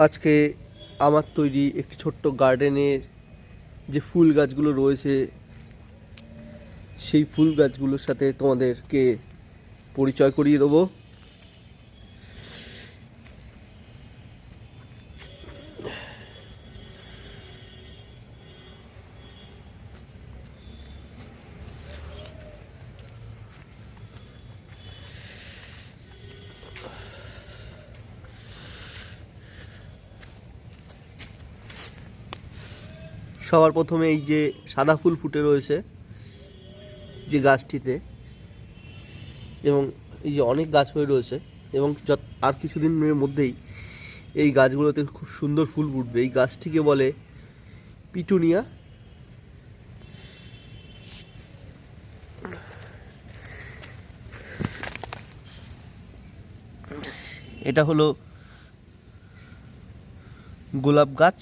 আজকে আমার তৈরি একটি ছোট্ট গার্ডেনের যে ফুল গাছগুলো রয়েছে সেই ফুল গাছগুলোর সাথে তোমাদেরকে পরিচয় করিয়ে দেবো। সবার প্রথমে এই যে সাদা ফুল ফুটে রয়েছে যে গাছটিতে, এবং এই যে অনেক গাছ হয়ে রয়েছে, এবং আর কিছুদিনের মধ্যেই এই গাছগুলোতে খুব সুন্দর ফুল ফুটবে। এই গাছটিকে বলে পিটুনিয়া। এটা হলো গোলাপ গাছ।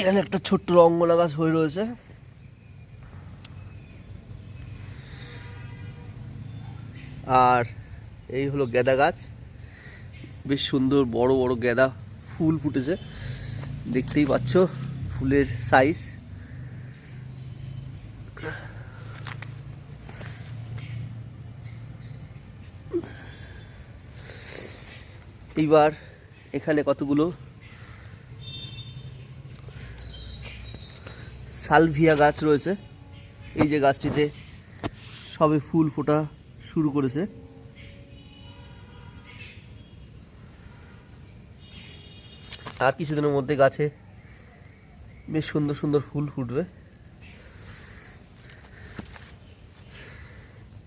এখানে একটা ছোট্ট রঙ্গনা গাছ হয়ে রয়েছে। আর এই হলো গেঁদা গাছ, বেশ সুন্দর বড় বড় গেঁদা ফুল ফুটেছে, দেখতেই পাচ্ছ ফুলের সাইজ। এইবার এখানে কতগুলো সালভিয়া গাছ রয়েছে। এই যে গাছটিতে সবে ফুল ফোটা শুরু করেছে। আর কিছুদিনের মধ্যে গাছে বেশ সুন্দর সুন্দর ফুল ফুটবে।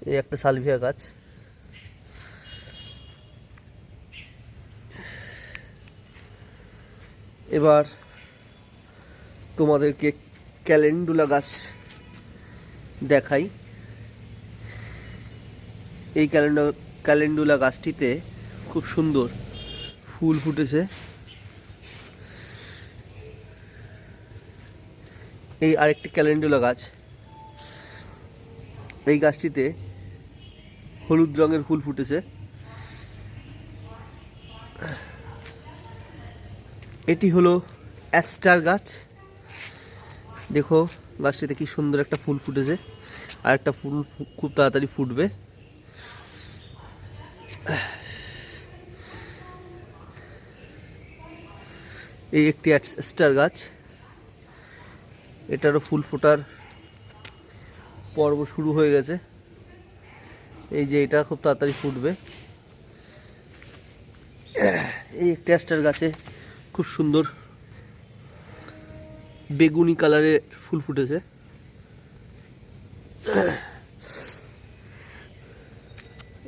এই একটা সালভিয়া গাছ। এবার তোমাদেরকে ক্যালেন্ডুলা গাছ দেখাই। এই ক্যালেন্ডুলা গাছটিতে খুব সুন্দর ফুল ফুটেছে। এই আরেকটি ক্যালেন্ডুলা গাছ, এই গাছটিতে হলুদ রঙের ফুল ফুটেছে। এটি হলো অ্যাস্টার গাছ। দেখো গাছটিতে কি সুন্দর একটা ফুল ফুটেছে, আর একটা ফুল খুব তাড়াতাড়ি ফুটবে। এই একটি অ্যাস্টার গাছ, এটারও ফুল ফোটার পর্ব শুরু হয়ে গেছে। এই যে এটা খুব তাড়াতাড়ি ফুটবে। এই একটি অ্যাস্টার গাছে খুব সুন্দর বেগুনি কালারের ফুল ফুটেছে।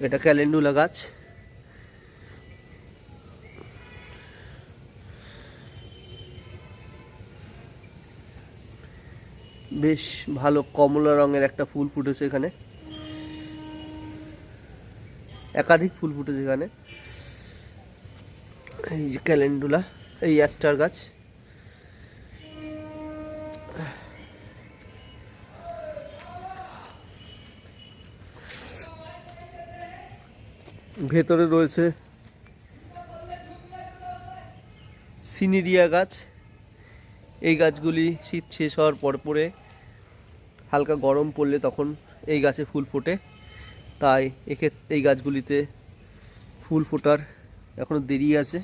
এটা ক্যালেন্ডুলা গাছ। বেশ ভালো কমলা রঙের একটা ফুল ফুটেছে এখানে, একাধিক ফুল ফুটেছে এখানে। এই যে ক্যালেন্ডুলা, এই অ্যাস্টার গাছ। ভেতরে রয়েছে সিনিরিয়া গাছ। এই গাছগুলি শীত শেষ হওয়ার পরে হালকা গরম পড়লে তখন এই গাছে ফুল ফোটে, তাই এই গাছগুলিতে ফুল ফোটার এখনো দেরি আছে,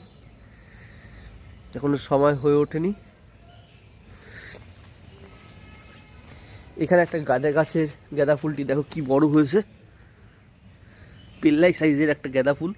এখনো সময় হয়ে ওঠেনি। এখানে একটা গাঁদা ফুলটি দেখো কি বড় হয়েছে, পেল্লাই সাইজের একটা গাঁদা ফুল।